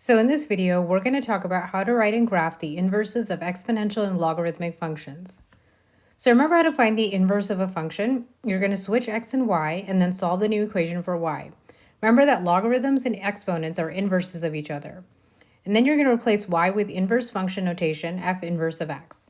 So in this video, we're going to talk about how to write and graph the inverses of exponential and logarithmic functions. So remember how to find the inverse of a function. You're going to switch x and y and then solve the new equation for y. Remember that logarithms and exponents are inverses of each other. And then you're going to replace y with inverse function notation, f inverse of x.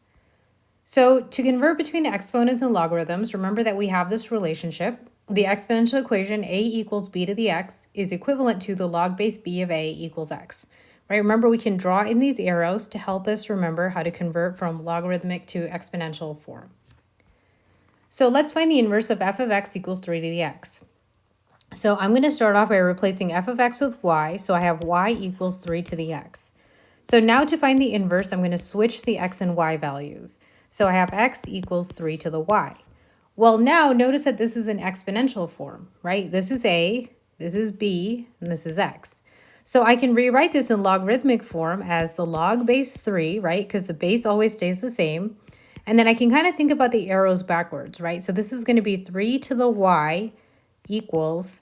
So to convert between exponents and logarithms, remember that we have this relationship. The exponential equation a equals b to the x is equivalent to the log base b of a equals x. Right? Remember, we can draw in these arrows to help us remember how to convert from logarithmic to exponential form. So let's find the inverse of f of x equals 3 to the x. So I'm going to start off by replacing f of x with y, so I have y equals 3 to the x. So now to find the inverse, I'm going to switch the x and y values. So I have x equals 3 to the y. Well, now notice that this is an exponential form, right? This is a, this is b, and this is x. So I can rewrite this in logarithmic form as the log base 3, right? Because the base always stays the same. And then I can kind of think about the arrows backwards, right? So this is going to be 3 to the y equals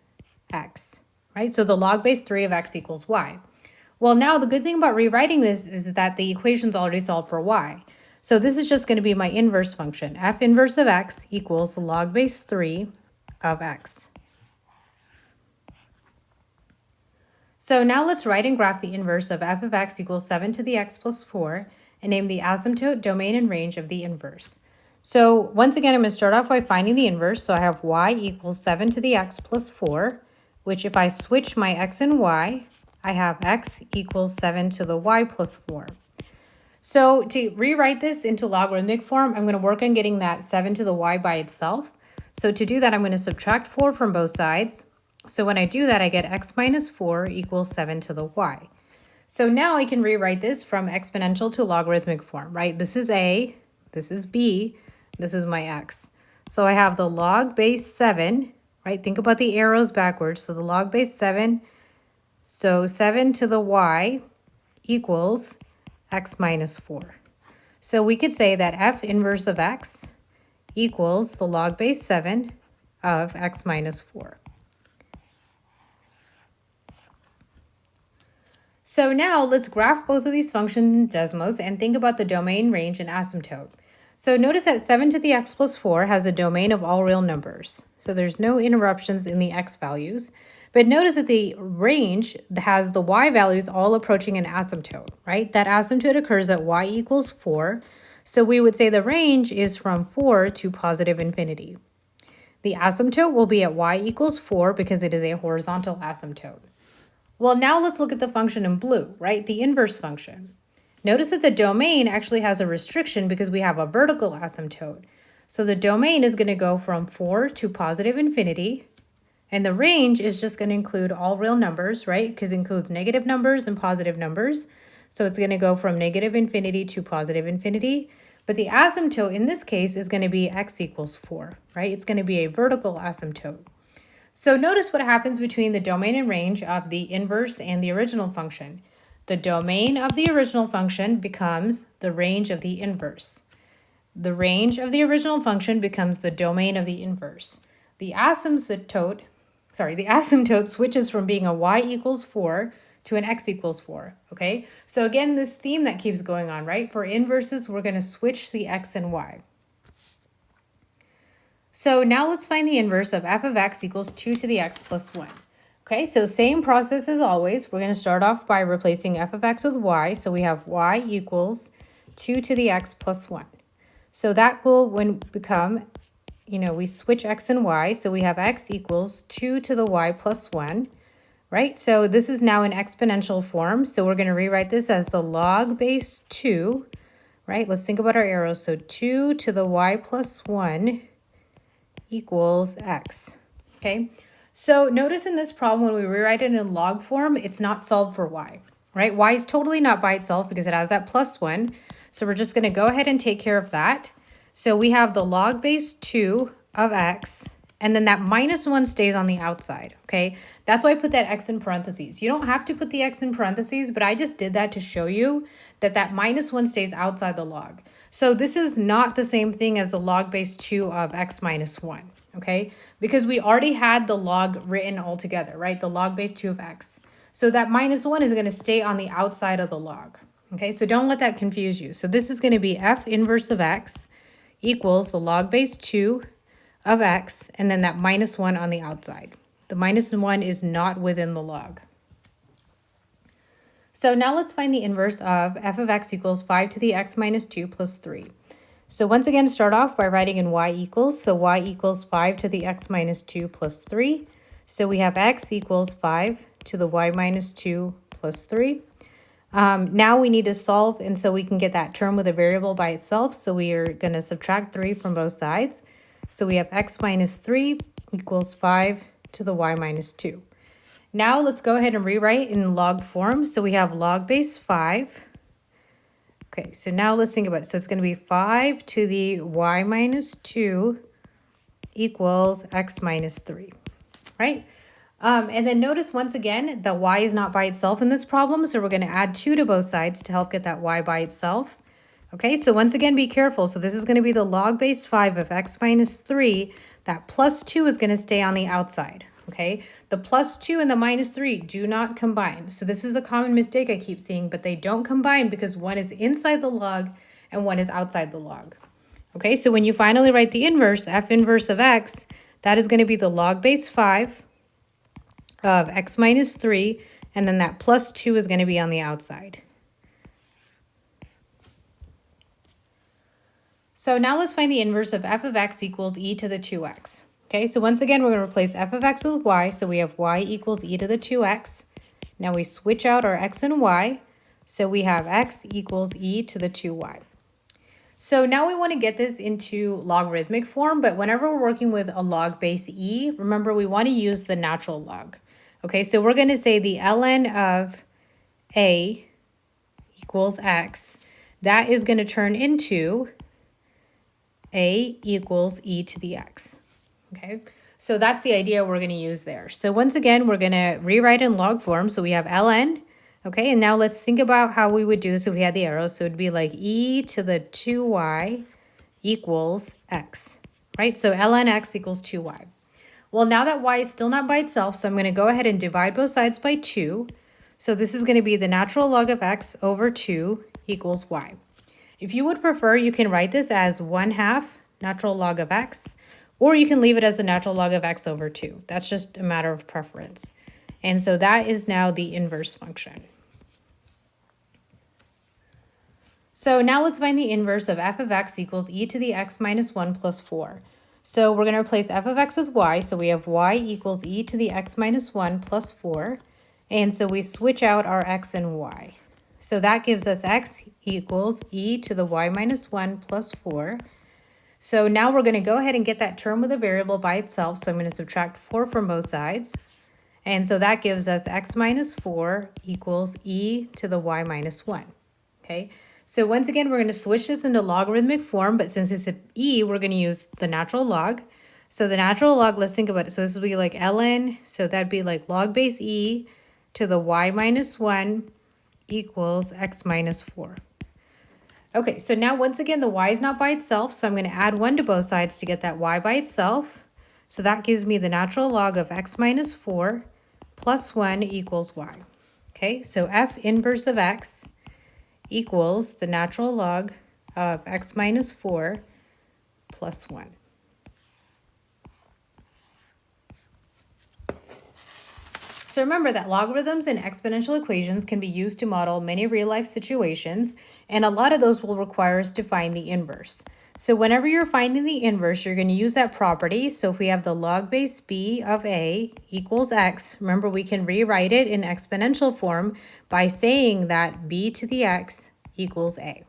x, right? So the log base 3 of x equals y. Well, now the good thing about rewriting this is that the equation's already solved for y. So this is just going to be my inverse function. F inverse of x equals log base 3 of x. So now let's write and graph the inverse of f of x equals 7 to the x plus 4 and name the asymptote, domain, and range of the inverse. So once again, I'm going to start off by finding the inverse. So I have y equals 7 to the x plus 4, which if I switch my x and y, I have x equals 7 to the y plus 4. So to rewrite this into logarithmic form, I'm going to work on getting that 7 to the y by itself. So to do that, I'm going to subtract 4 from both sides. So when I do that, I get x minus 4 equals 7 to the y. So now I can rewrite this from exponential to logarithmic form, right? This is a, this is b, this is my x. So I have the log base 7, right? Think about the arrows backwards. So the log base 7, so 7 to the y equals x minus 4. So we could say that f inverse of x equals the log base 7 of x minus 4. So now let's graph both of these functions in Desmos and think about the domain, range, and asymptote. So notice that 7 to the x plus 4 has a domain of all real numbers. So there's no interruptions in the x values. But notice that the range has the y values all approaching an asymptote, right? That asymptote occurs at y equals 4. So we would say the range is from 4 to positive infinity. The asymptote will be at y equals 4 because it is a horizontal asymptote. Well, now let's look at the function in blue, right? The inverse function. Notice that the domain actually has a restriction because we have a vertical asymptote. So the domain is going to go from 4 to positive infinity. And the range is just going to include all real numbers, right? Because it includes negative numbers and positive numbers. So it's going to go from negative infinity to positive infinity. But the asymptote in this case is going to be x equals 4, right? It's going to be a vertical asymptote. So notice what happens between the domain and range of the inverse and the original function. The domain of the original function becomes the range of the inverse. The range of the original function becomes the domain of the inverse. The asymptote switches from being a y equals 4 to an x equals 4, okay? So again, this theme that keeps going on, right? For inverses, we're going to switch the x and y. So now let's find the inverse of f of x equals 2 to the x plus 1. Okay, so same process as always. We're going to start off by replacing f of x with y. So we have y equals 2 to the x plus 1. So that will become, we switch x and y. So we have x equals 2 to the y plus 1, right? So this is now in exponential form. So we're going to rewrite this as the log base 2, right? Let's think about our arrows. So 2 to the y plus 1 equals x, okay? So notice in this problem, when we rewrite it in log form, it's not solved for y, right? Y is totally not by itself because it has that plus 1. So we're just going to go ahead and take care of that. So we have the log base 2 of x, and then that minus 1 stays on the outside, okay? That's why I put that x in parentheses. You don't have to put the x in parentheses, but I just did that to show you that that minus 1 stays outside the log. So this is not the same thing as the log base 2 of x minus 1, okay? Because we already had the log written all together, right? The log base 2 of x. So that minus 1 is going to stay on the outside of the log. Okay, so don't let that confuse you. So this is going to be f inverse of x equals the log base 2 of x, and then that minus 1 on the outside. The minus 1 is not within the log. So now let's find the inverse of f of x equals 5 to the x minus 2 plus 3. So once again, start off by writing in y equals. So y equals 5 to the x minus 2 plus 3. So we have x equals 5 to the y minus 2 plus 3. Now we need to solve, and so we can get that term with a variable by itself. So we are going to subtract 3 from both sides. So we have x minus 3 equals 5 to the y minus 2. Now let's go ahead and rewrite in log form. So we have log base 5. Okay, so now let's think about it. So it's going to be 5 to the y minus 2 equals x minus 3, right? And then notice once again, the y is not by itself in this problem, so we're going to add 2 to both sides to help get that y by itself. Okay, so once again, be careful. So this is going to be the log base 5 of x minus 3. That plus 2 is going to stay on the outside. Okay, the plus 2 and the minus 3 do not combine. So this is a common mistake I keep seeing, but they don't combine because one is inside the log and one is outside the log. Okay, so when you finally write the inverse, f inverse of x, that is going to be the log base 5 of x minus 3, and then that plus 2 is going to be on the outside. So now let's find the inverse of f of x equals e to the 2x. Okay, so once again, we're going to replace f of x with y. So we have y equals e to the 2x. Now we switch out our x and y. So we have x equals e to the 2y. So now we want to get this into logarithmic form, but whenever we're working with a log base e, remember we want to use the natural log. Okay, so we're going to say the ln of a equals x. That is going to turn into a equals e to the x. Okay, so that's the idea we're going to use there. So once again, we're going to rewrite in log form. So we have ln. Okay, and now let's think about how we would do this if we had the arrows. So it would be like e to the 2y equals x, right? So ln x equals 2y. Well, now that y is still not by itself, so I'm going to go ahead and divide both sides by 2. So this is going to be the natural log of x over 2 equals y. If you would prefer, you can write this as 1/2 natural log of x, or you can leave it as the natural log of x over 2. That's just a matter of preference. And so that is now the inverse function. So now let's find the inverse of f of x equals e to the x minus 1 plus 4. So we're going to replace f of x with y. So we have y equals e to the x minus 1 plus 4. And so we switch out our x and y. So that gives us x equals e to the y minus 1 plus 4. So now we're going to go ahead and get that term with a variable by itself. So I'm going to subtract 4 from both sides. And so that gives us x minus 4 equals e to the y minus 1. Okay, so once again, we're going to switch this into logarithmic form, but since it's an e, we're going to use the natural log. So the natural log, let's think about it. So this would be like ln, so that'd be like log base e to the y minus 1 equals x minus 4. Okay, so now once again, the y is not by itself, so I'm going to add 1 to both sides to get that y by itself. So that gives me the natural log of x minus 4 plus 1 equals y. Okay, so f inverse of x equals the natural log of x minus 4 plus 1. So remember that logarithms and exponential equations can be used to model many real-life situations, and a lot of those will require us to find the inverse. So whenever you're finding the inverse, you're going to use that property. So if we have the log base b of a equals x, remember we can rewrite it in exponential form by saying that b to the x equals a.